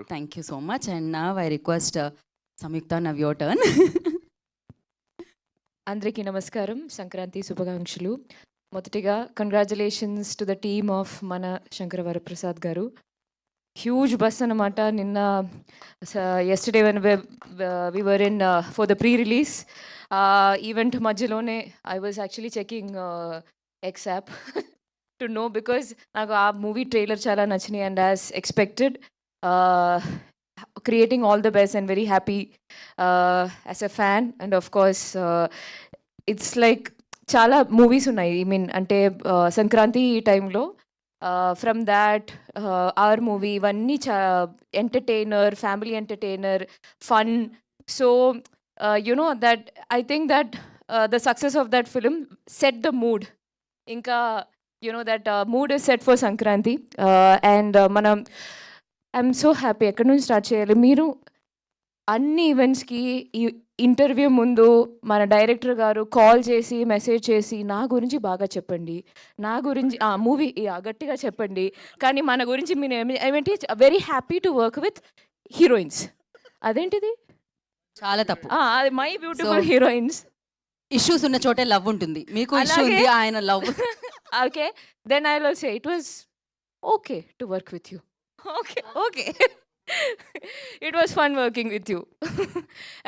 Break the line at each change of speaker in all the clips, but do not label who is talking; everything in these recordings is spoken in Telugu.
Thank you so much. And now I request Samyukta, now your turn.
అందరికీ నమస్కారం, సంక్రాంతి శుభాకాంక్షలు. మొదటిగా congratulations to the team of మన శంకర వరప్రసాద్ గారు. హ్యూజ్ బస్ అనమాట. నిన్న yesterday when we were in for the pre-release event మధ్యలోనే I was actually checking X app to know, because నాకు ఆ మూవీ ట్రైలర్ చాలా నచ్చినాయి. And as expected creating all the best and very happy as a fan. And of course it's like చాలా మూవీస్ ఉన్నాయి, ఐ మీన్ అంటే సంక్రాంతి ఈ టైంలో ఫ్రమ్ దాట్ ఆర్ మూవీ ఇవన్నీ entertainer, family entertainer, fun. So you know that I think that the success of that film set the mood. ఇంకా you know that mood is set for Sankranti. And మనం ఐఎమ్ సో హ్యాపీ. ఎక్కడి నుంచి స్టార్ట్ చేయాలి? మీరు అన్ని ఈవెంట్స్కి ఈ ఇంటర్వ్యూ ముందు మన డైరెక్టర్ గారు కాల్ చేసి మెసేజ్ చేసి నా గురించి బాగా చెప్పండి, నా గురించి మూవీ గట్టిగా చెప్పండి, కానీ మన గురించి మీరు ఏమంటే very happy to work with heroines. అదేంటిది?
చాలా తప్పు.
అది మై బ్యూటిఫుల్ హీరోయిన్స్.
ఇష్యూస్ ఉన్న చోటే లవ్ ఉంటుంది. మీకు ఇష్యూ ఉంది, ఆయన love.
Okay, then I will say it was okay to work with you. Okay, okay. It was fun working with you.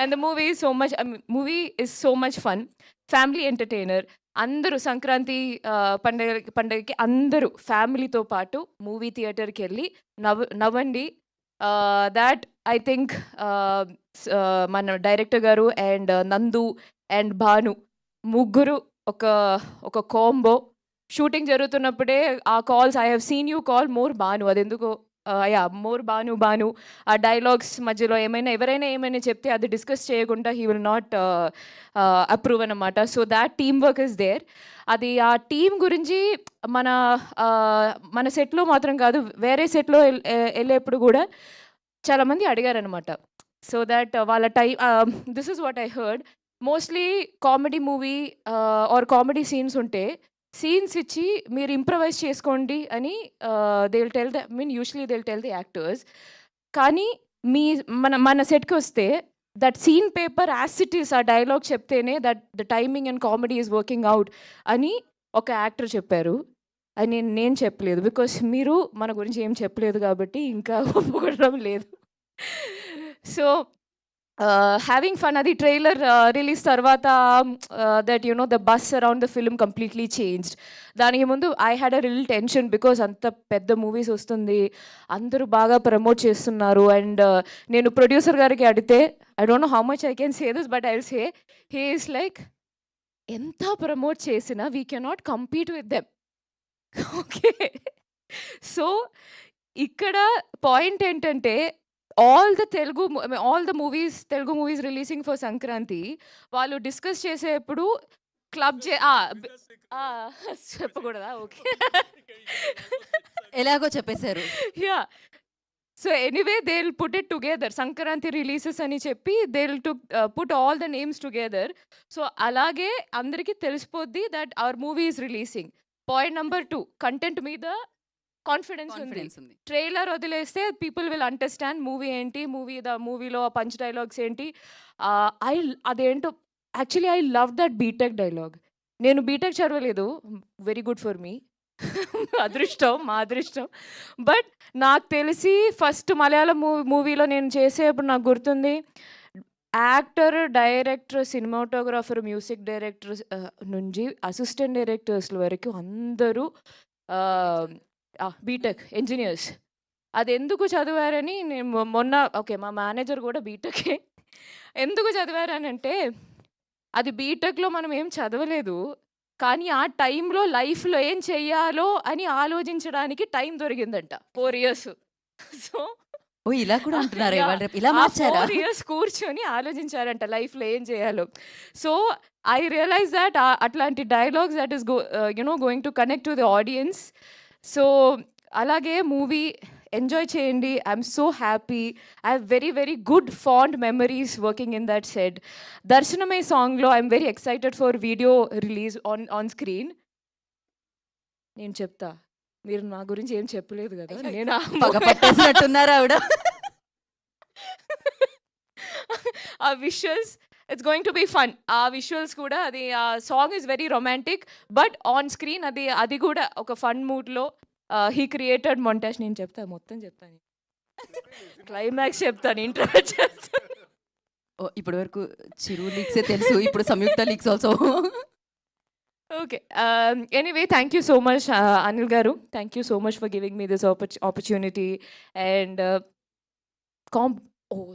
And the movie is so much, movie is so much fun. Family entertainer. అందరూ సంక్రాంతి పండగకి అందరూ ఫ్యామిలీతో పాటు మూవీ థియేటర్కి వెళ్ళి నవ్వండి. దాట్ ఐ థింక్ మన డైరెక్టర్ గారు అండ్ నందు అండ్ భాను ముగ్గురు ఒక కాంబో. షూటింగ్ జరుగుతున్నప్పుడే ఆ calls, I have seen you call more Bhanu. అదెందుకో మోర్ భాను ఆ డైలాగ్స్ మధ్యలో ఎవరైనా ఏమైనా చెప్తే అది డిస్కస్ చేయకుండా హీ విల్ నాట్ అప్రూవ్ అనమాట. So that team work is there. అది ఆ టీం గురించి మన సెట్లో మాత్రం కాదు, వేరే సెట్లో వెళ్ళేప్పుడు కూడా చాలామంది అడిగారనమాట. సో దట్ వాళ్ళ this is what I heard. Mostly comedy movie or comedy scenes ఉంటే సీన్స్ ఇచ్చి మీరు ఇంప్రవైజ్ చేసుకోండి అని they will tell usually they will tell the actors. కానీ మన సెట్కి వస్తే that scene paper as it is, ఆ డైలాగ్ చెప్తేనే that the timing and comedy is working out అని ఒక యాక్టర్ చెప్పారు. అని నేను చెప్పలేదు, బికాస్ మీరు మన గురించి ఏం చెప్పలేదు కాబట్టి ఇంకా ఒప్పుకోవడం లేదు. So having fun. అది ట్రైలర్ రిలీజ్ తర్వాత that you know the bus around the film completely changed. దానికి ముందు I had a reel tension, because అంత పెద్ద మూవీస్ వస్తుంది, అందరూ బాగా ప్రమోట్ చేస్తున్నారు. అండ్ నేను ప్రొడ్యూసర్ గారికి అడిగితే, I don't know how much I can say this, but I will say he is like, ఎంత ప్రమోట్ చేసినా we cannot compete with them. Okay, so ఇక్కడ పాయింట్ ఏంటంటే all the Telugu movies releasing for Sankranti, వాళ్ళు డిస్కస్ చేసేప్పుడు క్లబ్ చెప్పకూడదా? ఓకే,
ఎలాగో చెప్పేశారు.
Yeah. So anyway they will put it together, Sankranti releases అని చెప్పి they will put all the names together. So అలాగే అందరికీ తెలిసిపోద్ది that our movie is releasing. Point number 2, content మీద కాన్ఫిడెన్స్ ఉంది. ట్రైలర్ వదిలేస్తే పీపుల్ విల్ అండర్స్టాండ్ మూవీ ఏంటి, మూవీలో పంచ్ డైలాగ్స్ ఏంటి. అదేంటో actually I love that B Tech dialogue. నేను బీటెక్ చదవలేదు, వెరీ గుడ్ ఫర్ మీ, అదృష్టం, మా అదృష్టం. బట్ నాకు తెలిసి ఫస్ట్ మలయాళం మూవీలో నేను చేసేప్పుడు నాకు గుర్తుంది, actor, director, cinematographer, music director నుంచి అసిస్టెంట్ డైరెక్టర్స్ వరకు అందరూ బీటెక్ ఇంజనీర్స్. అది ఎందుకు చదివారని నేను మొన్న, ఓకే మా మేనేజర్ కూడా బీటెకే. ఎందుకు చదివారనంటే అది బీటెక్లో మనం ఏం చదవలేదు, కానీ ఆ టైంలో లైఫ్లో ఏం చెయ్యాలో అని ఆలోచించడానికి టైం దొరికిందంట 4 years. సో
ఇలా కూడా అంటున్నారు, ఇలా మార్చారా?
4 years కూర్చొని ఆలోచించారంట లైఫ్లో ఏం చేయాలో. సో ఐ రియలైజ్ దట్ అట్లాంటి dialogues that is going to connect to the audience. So అలాగే మూవీ ఎంజాయ్ చేయండి. I'm so happy. I have very very good fond memories working in that set. దర్శనమే సాంగ్లో I'm very excited for video release on screen. నేను చెప్తా, మీరు నా గురించి ఏం చెప్పలేదు కదా. నేను
పట్టేసినట్టున్నారా ఆవిడ?
ఆ visuals it's going to be fun. ఆ విజువల్స్ కూడా అది ఆ song is very romantic but on screen అది కూడా ఒక ఫన్ మూడ్లో హీ క్రియేటెడ్ మొంటాజ్. నేను చెప్తాను మొత్తం చెప్తాను, క్లైమాక్స్ చెప్తాను, ఇంట్రోవర్ట్ చెప్తాను.
ఇప్పటి వరకు చిరు లీక్సే తెలుసు, ఇప్పుడు Samyuktha leaks also.
Okay. Anyway, thank you so much, Anil Garu. Thank you so much for giving me this opportunity. And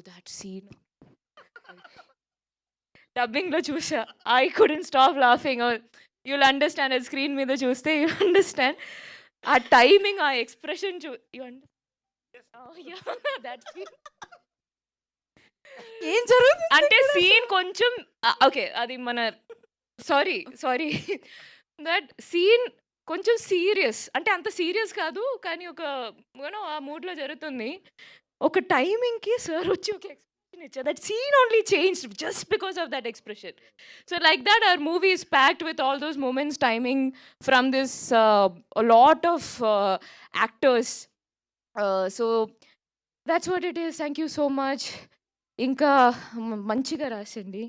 that scene. Dubbing lo chusha. I couldn't stop laughing. You'll understand at screen మీద చూస్తే you understand. ఆ timing, ఆ expression you understand. Oh yeah, that scene.
ఏం జరుగుతుంది
అంటే సీన్ కొంచెం ఓకే, అది మన సారీ దట్ సీన్ కొంచెం సీరియస్, అంటే అంత సీరియస్ కాదు కానీ ఒక యూనో ఆ మూడ్లో జరుగుతుంది. ఒక టైమింగ్కి సార్ వచ్చి ఒక ఎక్స్ప్రెషన్ ఇచ్చారు. That scene only change just because of that expression. So like that our movie is packed with all those moments, timing from this lot of actors. So that's what it is. Thank you so much. ఇంకా మంచిగా రాసండి.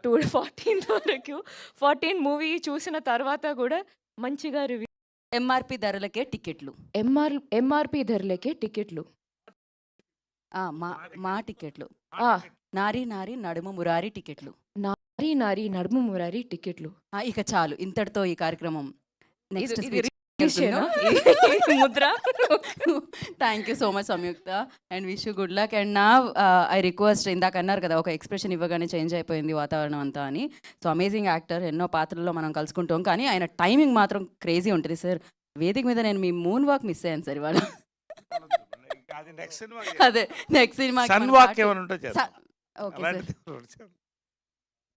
టూ 14th వరకు 14 మూవీ చూసిన తర్వాత కూడా మంచిగా రివ్యూ.
ఎంఆర్పి ధరలకే టికెట్లు.
ఎంఆర్పి ధరలకే టికెట్లు.
మా టికెట్లు. నారీ నారీ నడుము మురారి టికెట్లు.
నారీ నారీ నడుము మురారి టికెట్లు.
ఇక చాలు, ఇంతటితో ఈ కార్యక్రమం నెక్స్ట్
ముద్ర.
Thank you so much Samyuktha and wish you good luck. And నా ఐ రిక్వెస్ట్, ఇందాక అన్నారు కదా ఒక ఎక్స్ప్రెషన్ ఇవ్వగానే చేంజ్ అయిపోయింది వాతావరణం అంతా అని. సో అమేజింగ్ యాక్టర్, ఎన్నో పాత్రల్లో మనం కలుసుకుంటాం, కానీ ఆయన టైమింగ్ మాత్రం క్రేజీ ఉంటుంది సార్. వేదిక మీద నేను మీ మూన్ వాక్ మిస్ అయ్యాను సార్ ఇవాళ. అదే నెక్స్ట్ సినిమా
ఓకే సార్.